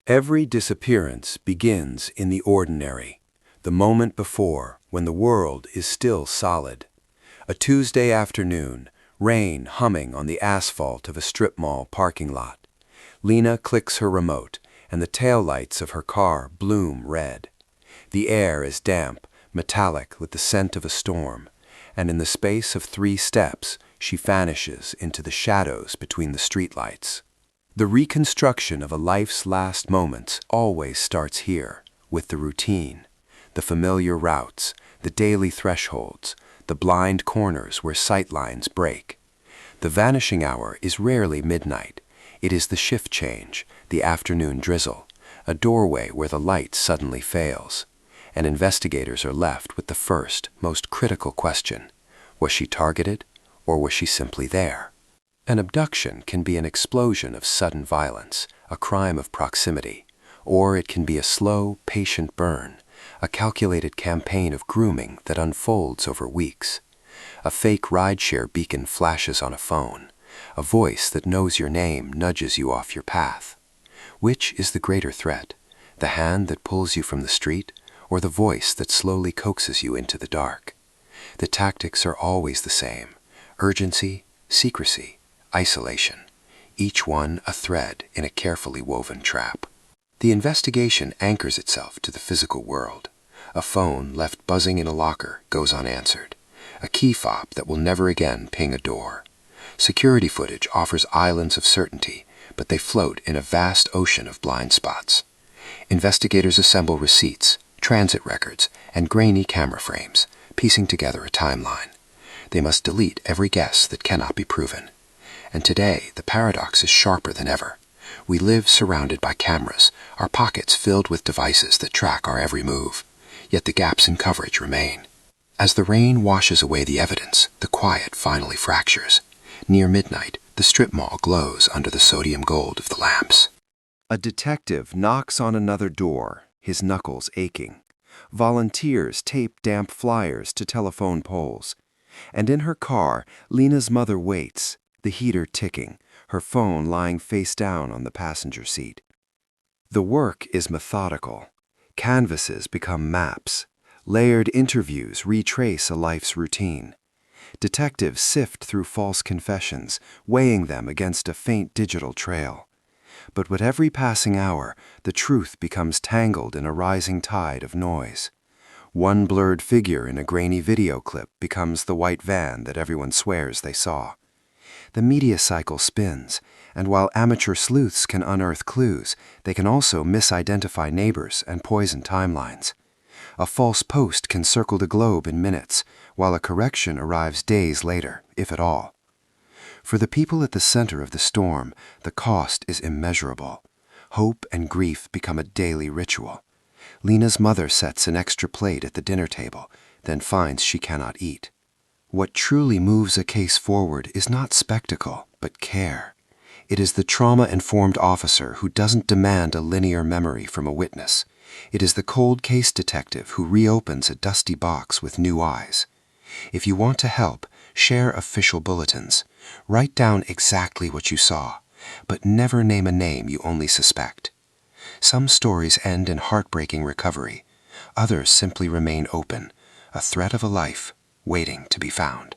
Every disappearance begins in the ordinary, the moment before, when the world is still solid. A Tuesday afternoon, rain humming on the asphalt of a strip mall parking lot. Lena clicks her remote, and the taillights of her car bloom red. The air is damp, metallic with the scent of a storm, and in the space of 3 steps, she vanishes into the shadows between the streetlights. The reconstruction of a life's last moments always starts here, with the routine, the familiar routes, the daily thresholds, the blind corners where sightlines break. The vanishing hour is rarely midnight. It is the shift change, the afternoon drizzle, a doorway where the light suddenly fails, and investigators are left with the first, most critical question: was she targeted, or was she simply there? An abduction can be an explosion of sudden violence, a crime of proximity, or it can be a slow, patient burn, a calculated campaign of grooming that unfolds over weeks. A fake rideshare beacon flashes on a phone. A voice that knows your name nudges you off your path. Which is the greater threat, the hand that pulls you from the street, or the voice that slowly coaxes you into the dark? The tactics are always the same: urgency, secrecy, isolation, each one a thread in a carefully woven trap. The investigation anchors itself to the physical world. A phone left buzzing in a locker goes unanswered. A key fob that will never again ping a door. Security footage offers islands of certainty, but they float in a vast ocean of blind spots. Investigators assemble receipts, transit records, and grainy camera frames, piecing together a timeline. They must delete every guess that cannot be proven. And today, the paradox is sharper than ever. We live surrounded by cameras, our pockets filled with devices that track our every move. Yet the gaps in coverage remain. As the rain washes away the evidence, the quiet finally fractures. Near midnight, the strip mall glows under the sodium gold of the lamps. A detective knocks on another door, his knuckles aching. Volunteers tape damp flyers to telephone poles. And in her car, Lena's mother waits, the heater ticking, her phone lying face down on the passenger seat. The work is methodical. Canvases become maps. Layered interviews retrace a life's routine. Detectives sift through false confessions, weighing them against a faint digital trail. But with every passing hour, the truth becomes tangled in a rising tide of noise. One blurred figure in a grainy video clip becomes the white van that everyone swears they saw. The media cycle spins, and while amateur sleuths can unearth clues, they can also misidentify neighbors and poison timelines. A false post can circle the globe in minutes, while a correction arrives days later, if at all. For the people at the center of the storm, the cost is immeasurable. Hope and grief become a daily ritual. Lena's mother sets an extra plate at the dinner table, then finds she cannot eat. What truly moves a case forward is not spectacle, but care. It is the trauma-informed officer who doesn't demand a linear memory from a witness. It is the cold case detective who reopens a dusty box with new eyes. If you want to help, share official bulletins. Write down exactly what you saw, but never name a name you only suspect. Some stories end in heartbreaking recovery. Others simply remain open, a thread of a life waiting to be found.